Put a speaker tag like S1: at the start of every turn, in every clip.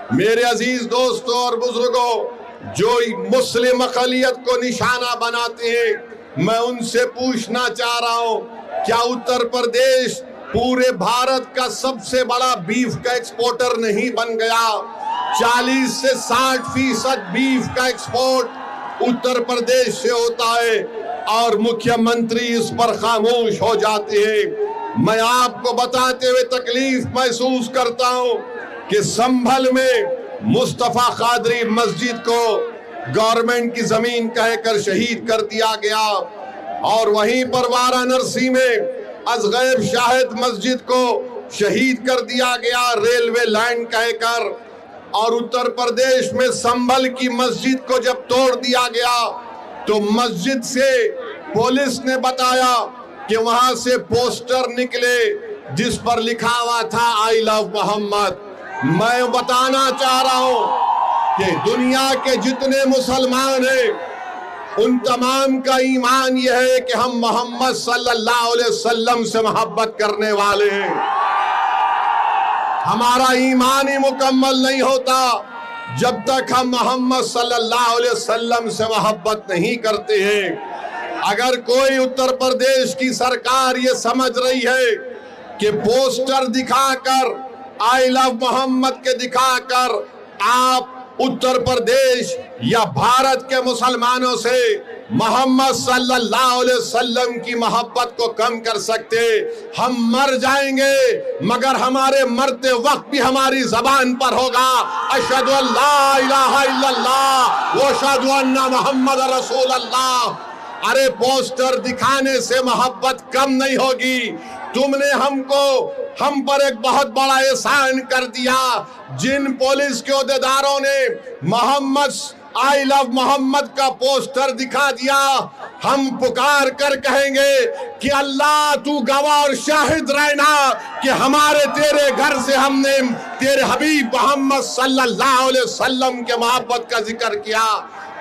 S1: मेरे अजीज दोस्तों और बुजुर्गों, जो मुस्लिम अक़लियत को निशाना बनाते हैं, मैं उनसे पूछना चाह रहा हूं, क्या उत्तर प्रदेश पूरे भारत का सबसे बड़ा बीफ का एक्सपोर्टर नहीं बन गया? 40 से 60% बीफ का एक्सपोर्ट उत्तर प्रदेश से होता है और मुख्यमंत्री इस पर खामोश हो जाते हैं। मैं आपको बताते हुए तकलीफ महसूस करता हूं कि संभल में मुस्तफा कादरी मस्जिद को गवर्नमेंट की जमीन कहकर शहीद कर दिया गया और वहीं पर वाराणसी में अजगैब शाहिद मस्जिद को शहीद कर दिया गया रेलवे लाइन कहकर। और उत्तर प्रदेश में संभल की मस्जिद को जब तोड़ दिया गया तो मस्जिद से पुलिस ने बताया कि वहां से पोस्टर निकले जिस पर लिखा हुआ था आई लव मोहम्मद। मैं बताना चाह रहा हूं कि दुनिया के जितने मुसलमान हैं उन तमाम का ईमान यह है कि हम मोहम्मद सल्लल्लाहु अलैहि वसल्लम से मोहब्बत करने वाले हैं। हमारा ईमान ही मुकम्मल नहीं होता जब तक हम मोहम्मद सल्लल्लाहु अलैहि वसल्लम से मोहब्बत नहीं करते हैं। अगर कोई उत्तर प्रदेश की सरकार ये समझ रही है कि पोस्टर दिखाकर आई लव मोहम्मद के दिखाकर आप उत्तर प्रदेश या भारत के मुसलमानों से मोहम्मद सल्लल्लाहु अलैहि वसल्लम की मोहब्बत को कम कर सकते, हम मर जाएंगे मगर हमारे मरते वक्त भी हमारी जबान पर होगा अशहदु अल्ला इलाहा इल्लल्लाह व अशहदु अन्ना मुहम्मद रसूलुल्लाह। अरे पोस्टर दिखाने से मोहब्बत कम नहीं होगी। तुमने हम पर एक बहुत बड़ा एहसान कर दिया। जिन पुलिस के ओहदेदारों ने मोहम्मद आई लव मोहम्मद का पोस्टर दिखा दिया, हम पुकार कर कहेंगे कि अल्लाह तू गवाह और शाहिद रहना कि हमारे तेरे घर से हमने तेरे हबीब मोहम्मद सल्लल्लाहु अलैहि वसल्लम के मोहब्बत का जिक्र किया।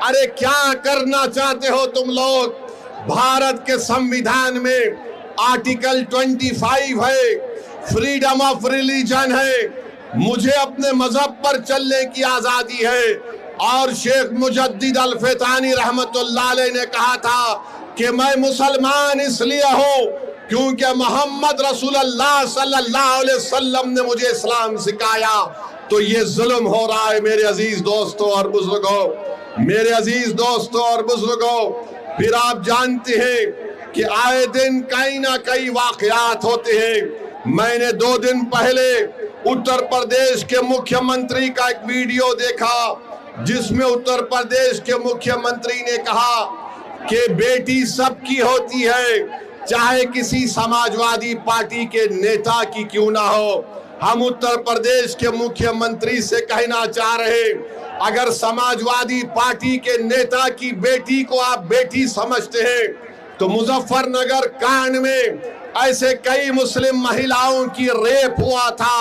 S1: अरे क्या करना चाहते हो तुम लोग? भारत के संविधान में आर्टिकल 25 है, फ्रीडम ऑफ रिलीजन है, मुझे अपने मजहब पर चलने की आजादी है। और शेख मुजद्दिद अल फैतानी रहमतुल्लाह अलैह ने कहा था कि मैं मुसलमान इसलिए हूँ क्योंकि मोहम्मद रसूलुल्लाह सल्लल्लाहु अलैहि वसल्लम ने मुझे इस्लाम सिखाया। तो ये जुल्म हो रहा है मेरे अजीज दोस्तों और बुजुर्गों, मेरे अजीज दोस्तों और बुजुर्गों। फिर आप जानते हैं कि आए दिन कहीं ना कहीं वाकयात होते हैं। मैंने 2 दिन पहले उत्तर प्रदेश के मुख्यमंत्री का एक वीडियो देखा जिसमें उत्तर प्रदेश के मुख्यमंत्री ने कहा कि बेटी सबकी होती है, चाहे किसी समाजवादी पार्टी के नेता की क्यों ना हो। हम उत्तर प्रदेश के मुख्यमंत्री से कहना चाह रहे, अगर समाजवादी पार्टी के नेता की बेटी को आप बेटी समझते हैं तो मुजफ्फरनगर कांड में ऐसे कई मुस्लिम महिलाओं की रेप हुआ था,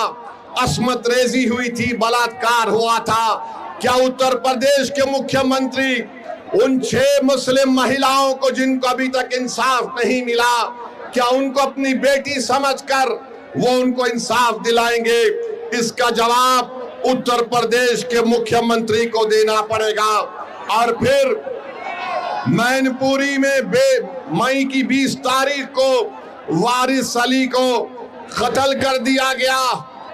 S1: अस्मत रेजी हुई थी, बलात्कार हुआ था। क्या उत्तर प्रदेश के मुख्यमंत्री उन 6 मुस्लिम महिलाओं को जिनको अभी तक इंसाफ नहीं मिला, क्या उनको अपनी बेटी समझकर वो उनको इंसाफ दिलाएंगे? इसका जवाब उत्तर प्रदेश के मुख्यमंत्री को देना पड़ेगा। और फिर मैनपुरी में मई की 20 तारीख को वारिस अली को कत्ल कर दिया गया।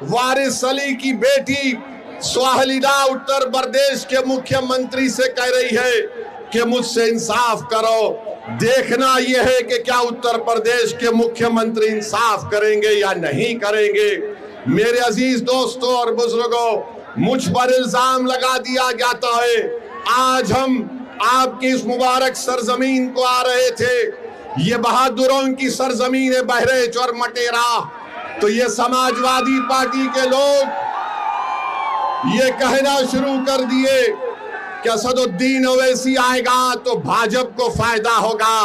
S1: वारिस अली की बेटी स्वाहिदा उत्तर प्रदेश के मुख्यमंत्री से कह रही है कि मुझसे इंसाफ करो। देखना यह है कि क्या उत्तर प्रदेश के मुख्यमंत्री इंसाफ करेंगे या नहीं करेंगे। मेरे अजीज दोस्तों और बुजुर्गों, मुझ पर इल्जाम लगा दिया जाता है। आज हम आपकी इस मुबारक सरजमीन को आ रहे थे, ये बहादुरों की सरजमीन है बहरेच और मटेरा, तो ये समाजवादी पार्टी के लोग ये कहना शुरू कर दिए कि असदुद्दीन ओवैसी आएगा तो भाजपा को फायदा होगा।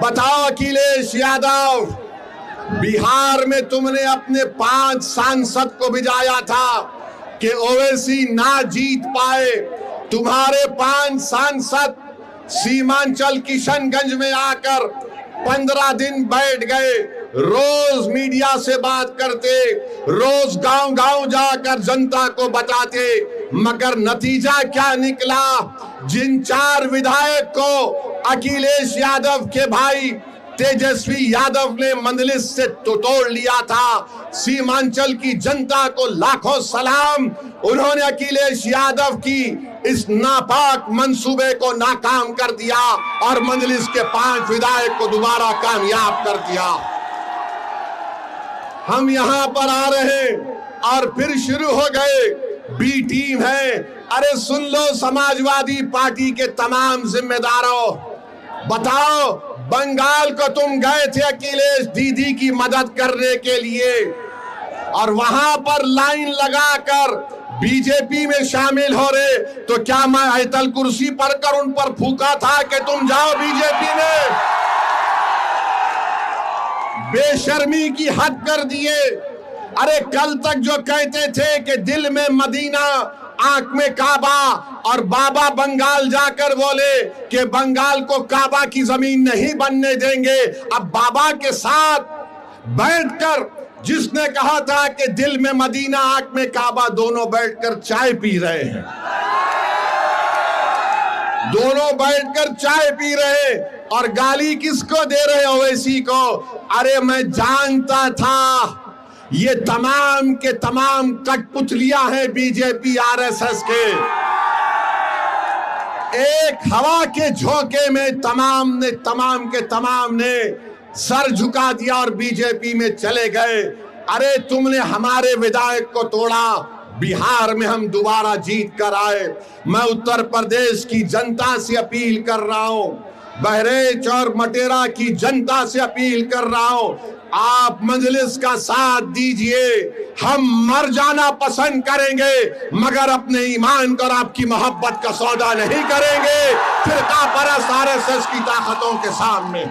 S1: बताओ अखिलेश यादव, बिहार में तुमने अपने 5 सांसद को भिजाया था कि ओवैसी ना जीत पाए। तुम्हारे 5 सांसद सीमांचल किशनगंज में आकर 15 दिन बैठ गए रोज मीडिया से बात करते, रोज गांव गांव जाकर जनता को बताते, मगर नतीजा क्या निकला? जिन 4 विधायक को अखिलेश यादव के भाई तेजस्वी यादव ने मंजलिस से तोड़ लिया था, सीमांचल की जनता को लाखों सलाम, उन्होंने अखिलेश यादव की इस नापाक मंसूबे को नाकाम कर दिया और मंजलिस के 5 विधायक को दोबारा कामयाब कर दिया। हम यहां पर आ रहे हैं और फिर शुरू हो गए बी टीम है। अरे सुन लो समाजवादी पार्टी के तमाम जिम्मेदारों, बताओ, बंगाल को तुम गए थे अखिलेश दीदी की मदद करने के लिए और वहां पर लाइन लगाकर बीजेपी में शामिल हो रहे, तो क्या मैं आयतल कुर्सी पर कर उन पर फूका था कि तुम जाओ बीजेपी में? बेशर्मी की हद कर दिए। अरे कल तक जो कहते थे कि दिल में मदीना आंख में काबा, और बाबा बंगाल जाकर बोले कि बंगाल को काबा की जमीन नहीं बनने देंगे, अब बाबा के साथ बैठकर जिसने कहा था कि दिल में मदीना आंख में काबा, दोनों बैठकर चाय पी रहे हैं, दोनों बैठकर चाय पी रहे और गाली किसको दे रहे हो? ओवैसी को। अरे मैं जानता था ये तमाम के तमाम कठपुतलियां हैं बीजेपी आरएसएस के। एक हवा के झोंके में तमाम के तमाम ने सर झुका दिया और बीजेपी में चले गए। अरे तुमने हमारे विधायक को तोड़ा, बिहार में हम दोबारा जीत कर आए। मैं उत्तर प्रदेश की जनता से अपील कर रहा हूं, बहरेच और मटेरा की जनता से अपील कर रहा हूं, आप मजलिस का साथ दीजिए। हम मर जाना पसंद करेंगे मगर अपने ईमान और आपकी मोहब्बत का सौदा नहीं करेंगे फिरका परस्त आरएसएस की ताकतों के सामने।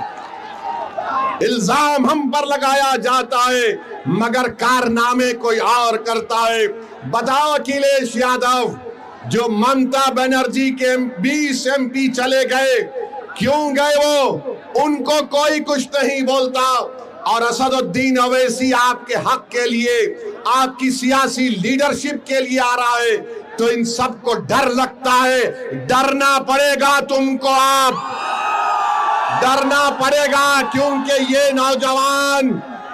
S1: इल्जाम हम पर लगाया जाता है मगर कारनामे कोई और करता है। बताओ अखिलेश यादव जो ममता बनर्जी के 20 एमपी चले गए, क्यों गए वो? उनको कोई कुछ नहीं बोलता। और असदुद्दीन ओवैसी आपके हक के लिए, आपकी सियासी लीडरशिप के लिए आ रहा है, तो इन सबको डर लगता है। डरना पड़ेगा तुमको, आप डरना पड़ेगा, क्योंकि ये नौजवान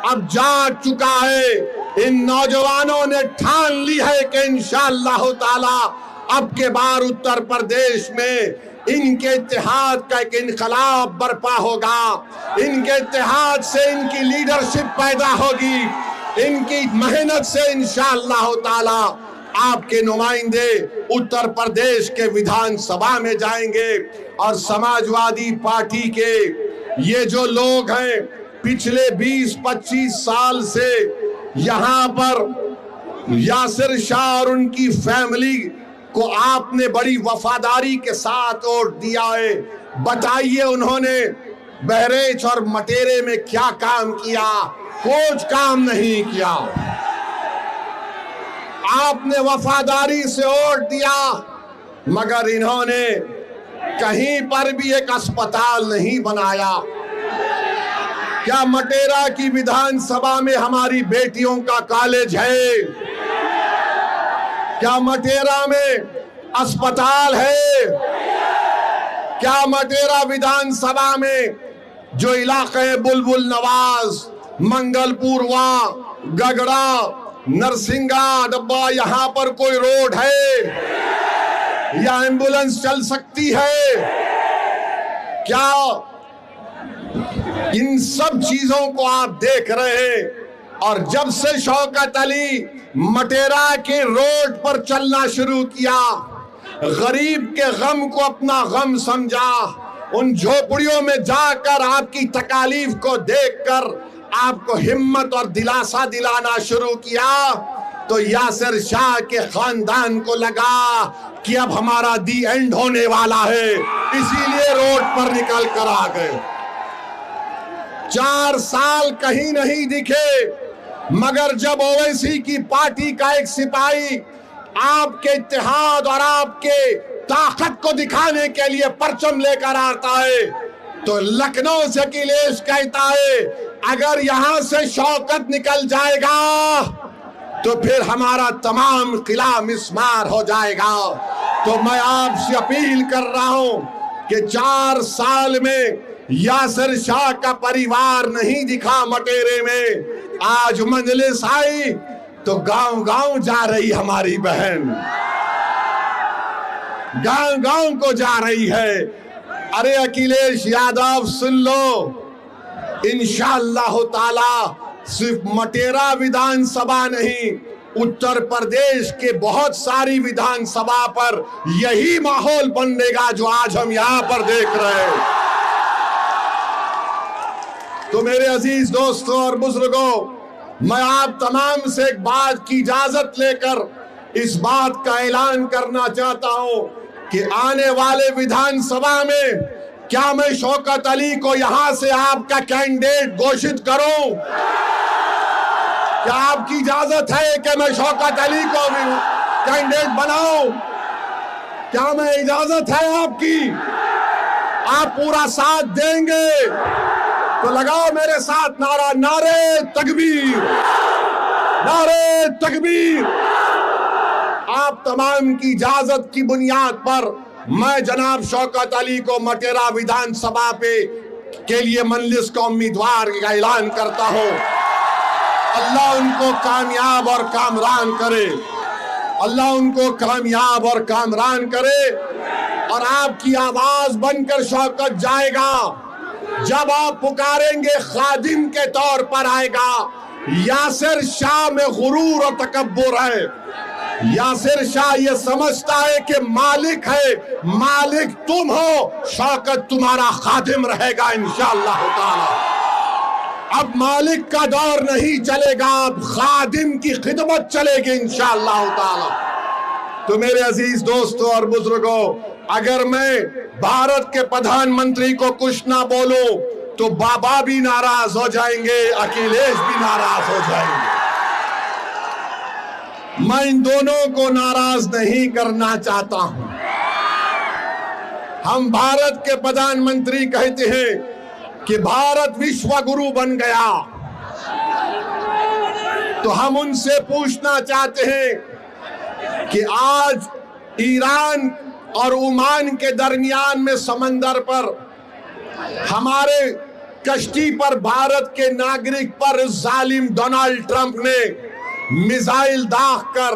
S1: अब जाग चुका है। इन नौजवानों ने ठान ली है कि इंशाअल्लाह ताला अब के बार उत्तर प्रदेश में इनके इत्तेहाद का एक इनकलाब बर्पा होगा। इनके इत्तेहाद से इनकी लीडरशिप पैदा होगी, इनकी मेहनत से इंशाअल्लाह ताला आपके नुमाइंदे उत्तर प्रदेश के विधानसभा में जाएंगे। और समाजवादी पार्टी के ये जो लोग हैं पिछले 20-25 साल से यहाँ पर यासिर शाह और उनकी फैमिली को आपने बड़ी वफादारी के साथ वोट दिया है। बताइए उन्होंने बहरेच और मटेरे में क्या काम किया? कुछ काम नहीं किया। आपने वफादारी से वोट दिया मगर इन्होंने कहीं पर भी एक अस्पताल नहीं बनाया। क्या मटेरा की विधानसभा में हमारी बेटियों का कॉलेज है? क्या मटेरा में अस्पताल है? क्या मटेरा विधानसभा में जो इलाके बुलबुल नवाज, मंगलपुरवा, गगड़ा, नरसिंगा डब्बा, यहाँ पर कोई रोड है या एम्बुलेंस चल सकती है? क्या इन सब चीजों को आप देख रहे हैं? और जब से शौकत अली मटेरा के रोड पर चलना शुरू किया, गरीब के गम को अपना गम समझा, उन झोपड़ियों में जाकर आपकी तकालीफ को देखकर आपको हिम्मत और दिलासा दिलाना शुरू किया, तो यासिर शाह के खानदान को लगा कि अब हमारा दी एंड होने वाला है, इसीलिए रोड पर निकल कर आ गए। 4 साल कहीं नहीं दिखे मगर जब ओवैसी की पार्टी का एक सिपाही आपके इत्तेहाद और आपके ताकत को दिखाने के लिए परचम लेकर आता है तो लखनऊ से अखिलेश कहता है अगर यहां से शौकत निकल जाएगा तो फिर हमारा तमाम किला मिस्मार हो जाएगा। तो मैं आपसे अपील कर रहा हूं कि 4 साल में यासिर शाह का परिवार नहीं दिखा मटेरे में, आज मजलिस आई तो गांव गांव जा रही हमारी बहन, गांव गांव को जा रही है। अरे अखिलेश यादव सुन लो, इंशाअल्लाह ताला सिर्फ मटेरा विधानसभा नहीं, उत्तर प्रदेश के बहुत सारी विधानसभा पर यही माहौल बनेगा जो आज हम यहां पर देख रहे हैं। तो मेरे अजीज दोस्तों और बुजुर्गों, मैं आप तमाम से एक बात की इजाजत लेकर इस बात का ऐलान करना चाहता हूं कि आने वाले विधानसभा में क्या मैं शौकत अली को यहां से आपका कैंडिडेट घोषित करूं? क्या आपकी इजाजत है कि मैं शौकत अली को भी कैंडिडेट बनाऊं? क्या मैं इजाजत है आपकी? आप पूरा साथ देंगे तो लगाओ मेरे साथ नारा, नारे तकबीर, नारे तकबीर। आप तमाम की इजाजत की बुनियाद पर मैं जनाब शौकत अली को मटेरा विधानसभा के लिए मजलिस का उम्मीदवार का ऐलान करता हूं। अल्लाह उनको कामयाब और कामरान करे, अल्लाह उनको कामयाब और कामरान करे। और आपकी आवाज बनकर शौकत जाएगा, जब आप पुकारेंगे खादिम के तौर पर आएगा। यासिर शाह में गुरूर और तकब्बुर है। यासिर शाह ये समझता है कि मालिक है, मालिक तुम हो, शौकत तुम्हारा खादिम रहेगा इंशाअल्लाह ताला। अब मालिक का दौर नहीं चलेगा, अब खादिम की खिदमत चलेगी इंशाअल्लाह ताला। तो मेरे अजीज दोस्तों और बुजुर्गों, अगर मैं भारत के प्रधानमंत्री को कुछ ना बोलूं तो बाबा भी नाराज हो जाएंगे, अखिलेश भी नाराज हो जाएंगे। मैं इन दोनों को नाराज नहीं करना चाहता हूं। हम भारत के प्रधानमंत्री कहते हैं कि भारत विश्व गुरु बन गया, तो हम उनसे पूछना चाहते हैं कि आज ईरान और ओमान के दरमियान में समंदर पर हमारे कश्ती पर भारत के नागरिक पर जालिम डोनाल्ड ट्रंप ने मिसाइल दागकर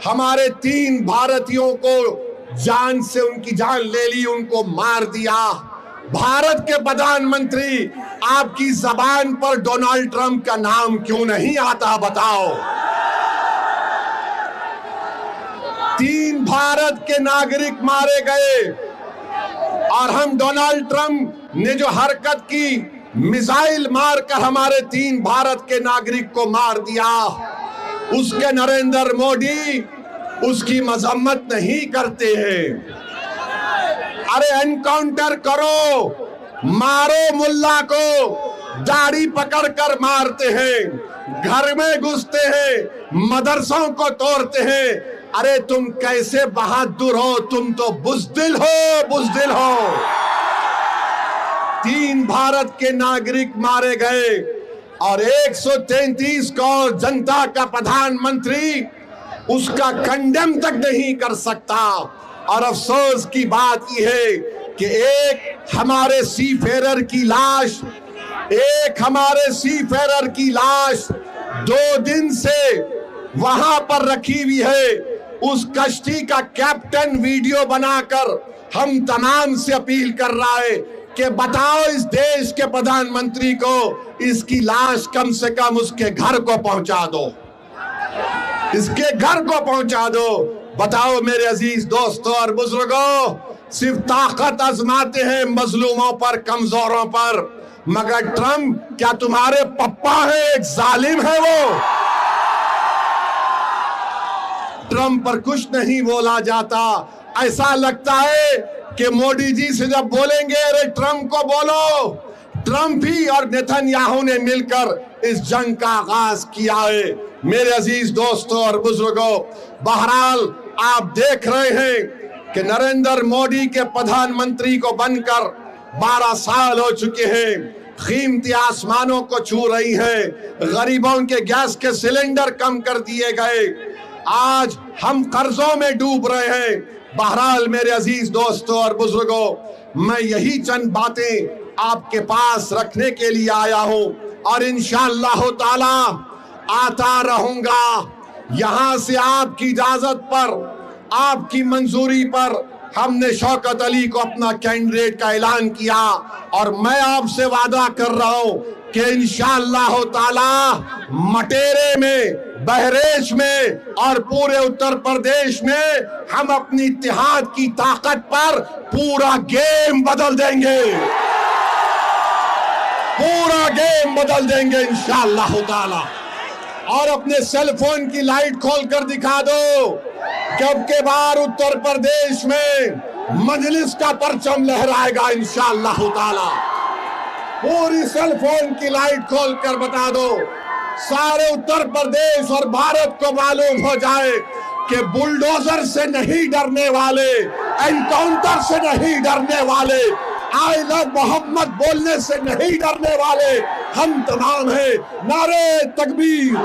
S1: हमारे 3 भारतीयों को जान से उनकी जान ले ली, उनको मार दिया। भारत के प्रधानमंत्री, आपकी जबान पर डोनाल्ड ट्रंप का नाम क्यों नहीं आता बताओ? 3 भारत के नागरिक मारे गए और हम डोनाल्ड ट्रंप ने जो हरकत की, मिसाइल मारकर हमारे 3 भारत के नागरिक को मार दिया, उसके नरेंद्र मोदी उसकी मजम्मत नहीं करते हैं। अरे एनकाउंटर करो, मारो मुल्ला को, दाढ़ी पकड़कर मारते हैं, घर में घुसते हैं, मदरसों को तोड़ते हैं। अरे तुम कैसे बहादुर हो, तुम तो बुज़दिल हो, बुज़दिल हो। 3 भारत के नागरिक मारे गए और 133 करोड़ जनता का प्रधानमंत्री उसका कंडेम तक नहीं कर सकता। और अफसोस की बात यह है कि एक हमारे सीफेरर की लाश, एक हमारे सीफेरर की लाश 2 दिन से वहां पर रखी हुई है। उस कश्ती का कैप्टन वीडियो बनाकर हम तमाम से अपील कर रहा है कि बताओ इस देश के प्रधानमंत्री को इसकी लाश कम से कम उसके घर को पहुंचा दो, इसके घर को पहुंचा दो। बताओ मेरे अजीज दोस्तों और बुजुर्गों, सिर्फ ताकत आजमाते हैं मजलूमों पर, कमजोरों पर, मगर ट्रंप क्या तुम्हारे पप्पा है? एक जालिम है वो। ट्रंप पर कुछ नहीं बोला जाता। ऐसा लगता है कि मोदी जी से जब बोलेंगे अरे ट्रंप को बोलो, ट्रंप ही और नेतन्याहू ने मिलकर इस जंग का आगाज किया है। मेरे अजीज दोस्तों और बुजुर्गों, बहरहाल आप देख रहे हैं कि नरेंद्र मोदी के प्रधानमंत्री को बनकर 12 साल हो चुके हैं। कीमती आसमानों को छू रही है, गरीबों के गैस के सिलेंडर कम कर दिए गए, आज हम कर्जों में डूब रहे हैं। बहरहाल मेरे अजीज दोस्तों और बुजुर्गों, मैं यही चंद बातें आपके पास रखने के लिए आया हूं और इंशाअल्लाह ताला आता रहूंगा। यहां से आपकी इजाजत पर, आपकी मंजूरी पर हमने शौकत अली को अपना कैंडिडेट का ऐलान किया और मैं आपसे वादा कर रहा हूं कि इंशाअल्लाह ताला मटेरे में, बहरेच में और पूरे उत्तर प्रदेश में हम अपनी इत्तेहाद की ताकत पर पूरा गेम बदल देंगे, पूरा गेम बदल देंगे इंशाअल्लाह ताला। और अपने सेल फोन की लाइट खोल कर दिखा दो कि अब के बार उत्तर प्रदेश में मजलिस का परचम लहराएगा इंशाअल्लाह ताला। पूरी सेल फोन की लाइट खोल कर बता दो, सारे उत्तर प्रदेश और भारत को मालूम हो जाए कि बुलडोजर से नहीं डरने वाले, एनकाउंटर से नहीं डरने वाले, आई लव मोहम्मद बोलने से नहीं डरने वाले हम तमाम हैं। नारे तकबीर।